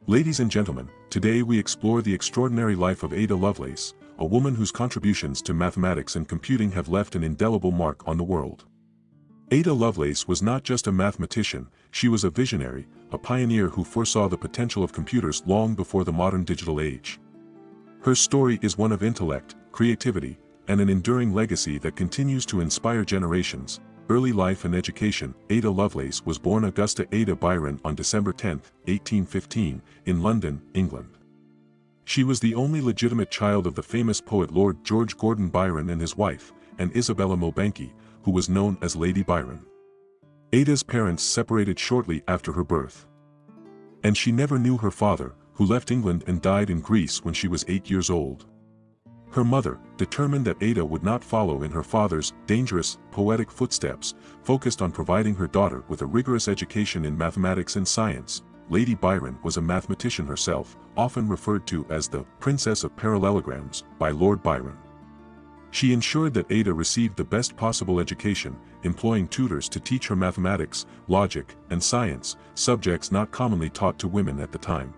Ladies and gentlemen, today we explore the extraordinary life of Ada Lovelace, a woman whose contributions to mathematics and computing have left an indelible mark on the world. Ada Lovelace was not just a mathematician, she was a visionary, a pioneer who foresaw the potential of computers long before the modern digital age. Her story is one of intellect, creativity, and an enduring legacy that continues to inspire generations. Early life and education. Ada Lovelace was born Augusta Ada Byron on December 10, 1815, in London, England. She was the only legitimate child of the famous poet Lord George Gordon Byron and his wife, and Annabella Milbanke, who was known as Lady Byron. Ada's parents separated shortly after her birth. And she never knew her father, who left England and died in Greece when she was 8 years old. Her mother, determined that Ada would not follow in her father's dangerous, poetic footsteps, focused on providing her daughter with a rigorous education in mathematics and science. Lady Byron was a mathematician herself, often referred to as the Princess of Parallelograms by Lord Byron. She ensured that Ada received the best possible education, employing tutors to teach her mathematics, logic, and science, subjects not commonly taught to women at the time.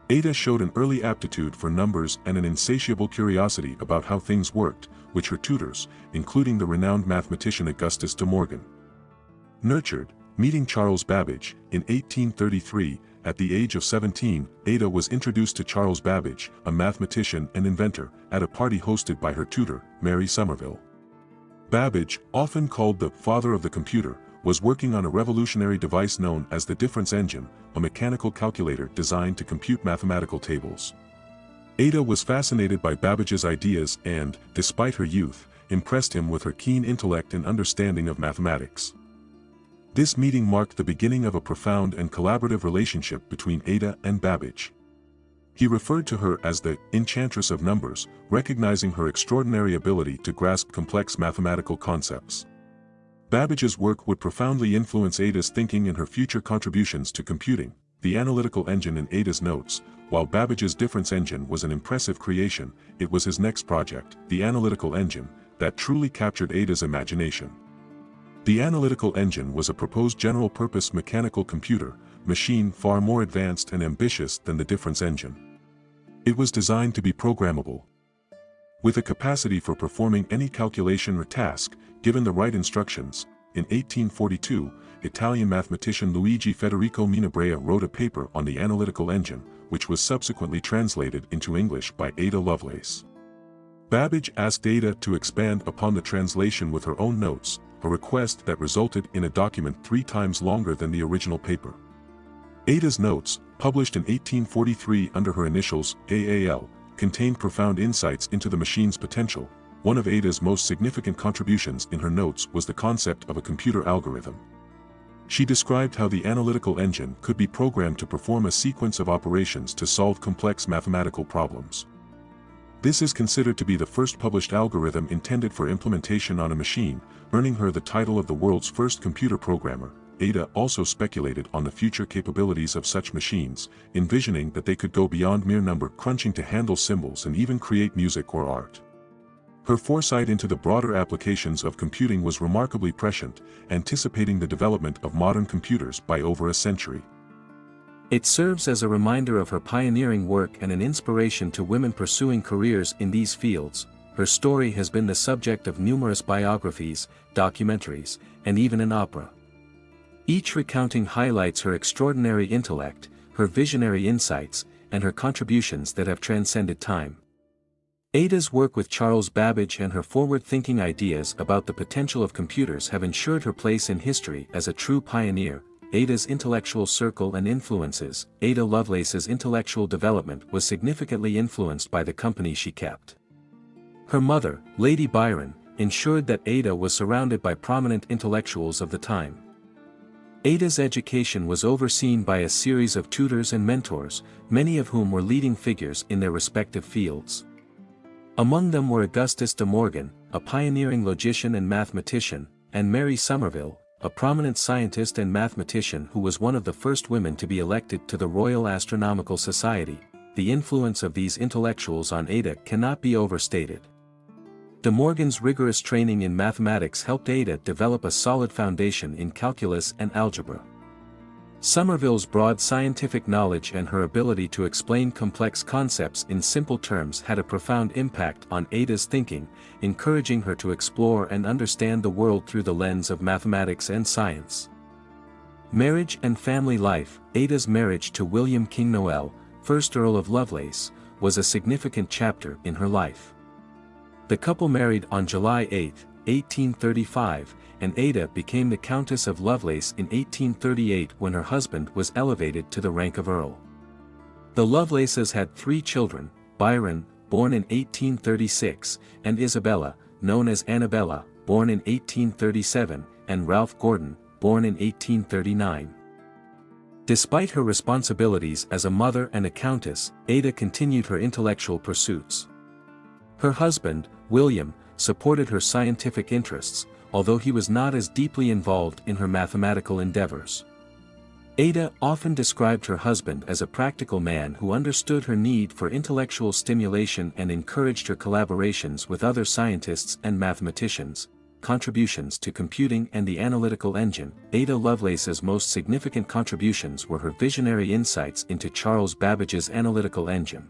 Ada showed an early aptitude for numbers and an insatiable curiosity about how things worked, which her tutors, including the renowned mathematician Augustus de Morgan, nurtured. Meeting Charles Babbage, in 1833, at the age of 17, Ada was introduced to Charles Babbage, a mathematician and inventor, at a party hosted by her tutor, Mary Somerville. Babbage, often called the father of the computer, was working on a revolutionary device known as the difference engine, a mechanical calculator designed to compute mathematical tables. Ada was fascinated by Babbage's ideas and, despite her youth, impressed him with her keen intellect and understanding of mathematics. This meeting marked the beginning of a profound and collaborative relationship between Ada and Babbage. He referred to her as the enchantress of numbers, recognizing her extraordinary ability to grasp complex mathematical concepts. Babbage's work would profoundly influence Ada's thinking and her future contributions to computing. The Analytical Engine in Ada's notes. While Babbage's difference engine was an impressive creation, it was his next project, the Analytical Engine, that truly captured Ada's imagination. The Analytical Engine was a proposed general-purpose mechanical computer machine far more advanced and ambitious than the difference engine. It was designed to be programmable, with a capacity for performing any calculation or task, given the right instructions. In 1842, Italian mathematician Luigi Federico Menabrea wrote a paper on the Analytical Engine, which was subsequently translated into English by Ada Lovelace. Babbage asked Ada to expand upon the translation with her own notes, a request that resulted in a document 3 times longer than the original paper. Ada's notes, published in 1843 under her initials, AAL, contained profound insights into the machine's potential. One of Ada's most significant contributions in her notes was the concept of a computer algorithm. She described how the Analytical Engine could be programmed to perform a sequence of operations to solve complex mathematical problems. This is considered to be the first published algorithm intended for implementation on a machine, earning her the title of the world's first computer programmer. Ada also speculated on the future capabilities of such machines, envisioning that they could go beyond mere number crunching to handle symbols and even create music or art. Her foresight into the broader applications of computing was remarkably prescient, anticipating the development of modern computers by over a century. It serves as a reminder of her pioneering work and an inspiration to women pursuing careers in these fields. Her story has been the subject of numerous biographies, documentaries, and even an opera, each recounting highlights her extraordinary intellect, her visionary insights, and her contributions that have transcended time. Ada's work with Charles Babbage and her forward-thinking ideas about the potential of computers have ensured her place in history as a true pioneer. Ada's intellectual circle and influences. Ada Lovelace's intellectual development was significantly influenced by the company she kept. Her mother, Lady Byron, ensured that Ada was surrounded by prominent intellectuals of the time. Ada's education was overseen by a series of tutors and mentors, many of whom were leading figures in their respective fields. Among them were Augustus de Morgan, a pioneering logician and mathematician, and Mary Somerville, a prominent scientist and mathematician who was one of the first women to be elected to the Royal Astronomical Society. The influence of these intellectuals on Ada cannot be overstated. De Morgan's rigorous training in mathematics helped Ada develop a solid foundation in calculus and algebra. Somerville's broad scientific knowledge and her ability to explain complex concepts in simple terms had a profound impact on Ada's thinking, encouraging her to explore and understand the world through the lens of mathematics and science. Marriage and family life. Ada's marriage to William King Noel, 1st Earl of Lovelace, was a significant chapter in her life. The couple married on July 8, 1835, and Ada became the Countess of Lovelace in 1838 when her husband was elevated to the rank of Earl. The Lovelaces had 3 children, Byron, born in 1836, and Isabella, known as Annabella, born in 1837, and Ralph Gordon, born in 1839. Despite her responsibilities as a mother and a countess, Ada continued her intellectual pursuits. Her husband, William, supported her scientific interests, although he was not as deeply involved in her mathematical endeavors. Ada often described her husband as a practical man who understood her need for intellectual stimulation and encouraged her collaborations with other scientists and mathematicians. Contributions to computing and the analytical engine. Ada Lovelace's most significant contributions were her visionary insights into Charles Babbage's analytical engine.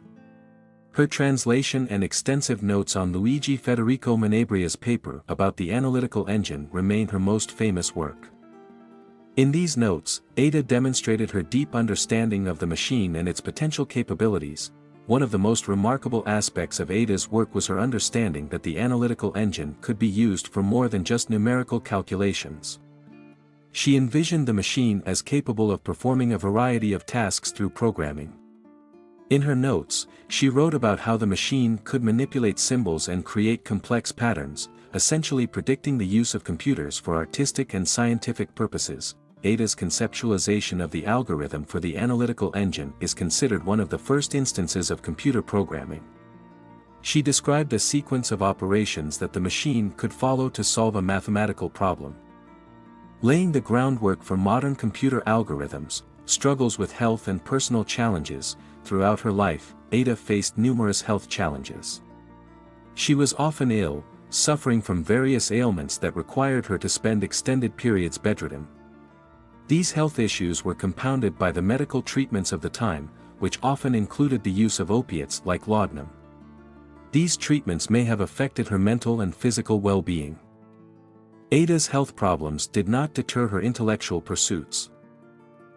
Her translation and extensive notes on Luigi Federico Manebria's paper about the analytical engine remain her most famous work. In these notes, Ada demonstrated her deep understanding of the machine and its potential capabilities. One of the most remarkable aspects of Ada's work was her understanding that the analytical engine could be used for more than just numerical calculations. She envisioned the machine as capable of performing a variety of tasks through programming. In her notes, she wrote about how the machine could manipulate symbols and create complex patterns, essentially predicting the use of computers for artistic and scientific purposes. Ada's conceptualization of the algorithm for the analytical engine is considered one of the first instances of computer programming. She described a sequence of operations that the machine could follow to solve a mathematical problem. Laying the groundwork for modern computer algorithms, struggles with health and personal challenges. Throughout her life, Ada faced numerous health challenges. She was often ill, suffering from various ailments that required her to spend extended periods bedridden. These health issues were compounded by the medical treatments of the time, which often included the use of opiates like laudanum. These treatments may have affected her mental and physical well-being. Ada's health problems did not deter her intellectual pursuits.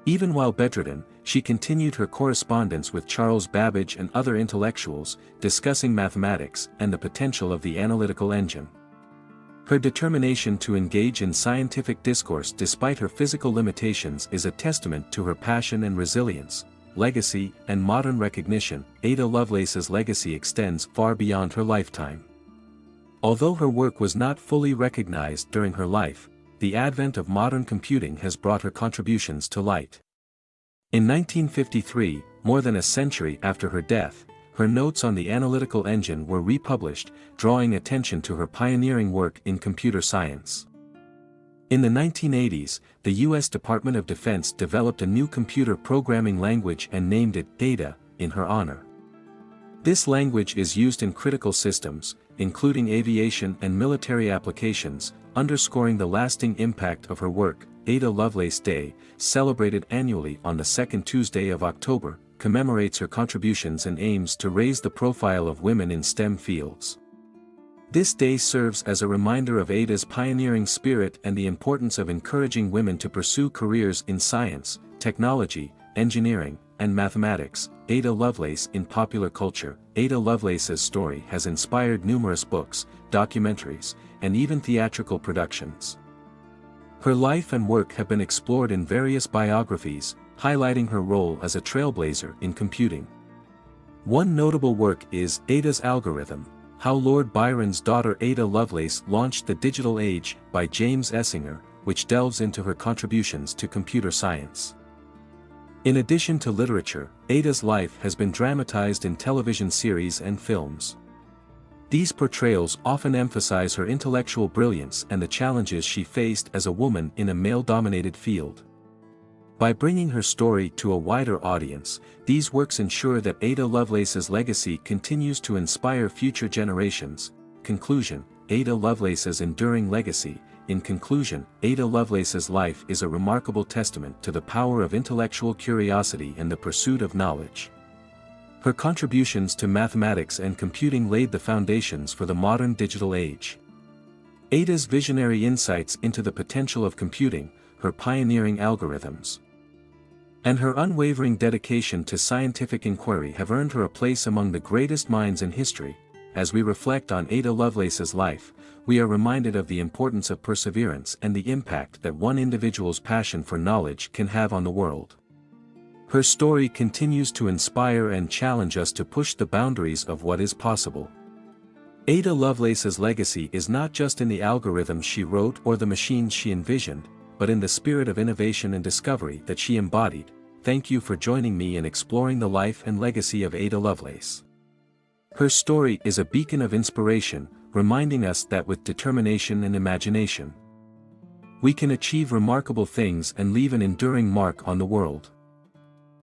Even while bedridden, she continued her correspondence with Charles Babbage and other intellectuals, discussing mathematics and the potential of the analytical engine. Her determination to engage in scientific discourse despite her physical limitations is a testament to her passion and resilience. Legacy and modern recognition. Ada Lovelace's legacy extends far beyond her lifetime. Although her work was not fully recognized during her life, the advent of modern computing has brought her contributions to light. In 1953, more than a century after her death, her notes on the analytical engine were republished, drawing attention to her pioneering work in computer science. In the 1980s, the U.S. Department of Defense developed a new computer programming language and named it Ada, in her honor. This language is used in critical systems, including aviation and military applications, underscoring the lasting impact of her work. Ada Lovelace Day, celebrated annually on the second Tuesday of October, commemorates her contributions and aims to raise the profile of women in STEM fields. This day serves as a reminder of Ada's pioneering spirit and the importance of encouraging women to pursue careers in science, technology, engineering, and mathematics. Ada Lovelace in popular culture. Ada Lovelace's story has inspired numerous books, documentaries, and even theatrical productions. Her life and work have been explored in various biographies, highlighting her role as a trailblazer in computing. One notable work is Ada's Algorithm: How Lord Byron's Daughter Ada Lovelace Launched the Digital Age, by James Essinger, which delves into her contributions to computer science. In addition to literature, Ada's life has been dramatized in television series and films. These portrayals often emphasize her intellectual brilliance and the challenges she faced as a woman in a male-dominated field. By bringing her story to a wider audience, these works ensure that Ada Lovelace's legacy continues to inspire future generations. Conclusion: Ada Lovelace's enduring legacy, In conclusion, Ada Lovelace's life is a remarkable testament to the power of intellectual curiosity and the pursuit of knowledge. Her contributions to mathematics and computing laid the foundations for the modern digital age. Ada's visionary insights into the potential of computing, her pioneering algorithms, and her unwavering dedication to scientific inquiry have earned her a place among the greatest minds in history. As we reflect on Ada Lovelace's life, we are reminded of the importance of perseverance and the impact that one individual's passion for knowledge can have on the world. Her story continues to inspire and challenge us to push the boundaries of what is possible. Ada Lovelace's legacy is not just in the algorithms she wrote or the machines she envisioned, but in the spirit of innovation and discovery that she embodied. Thank you for joining me in exploring the life and legacy of Ada Lovelace. Her story is a beacon of inspiration, reminding us that with determination and imagination, we can achieve remarkable things and leave an enduring mark on the world.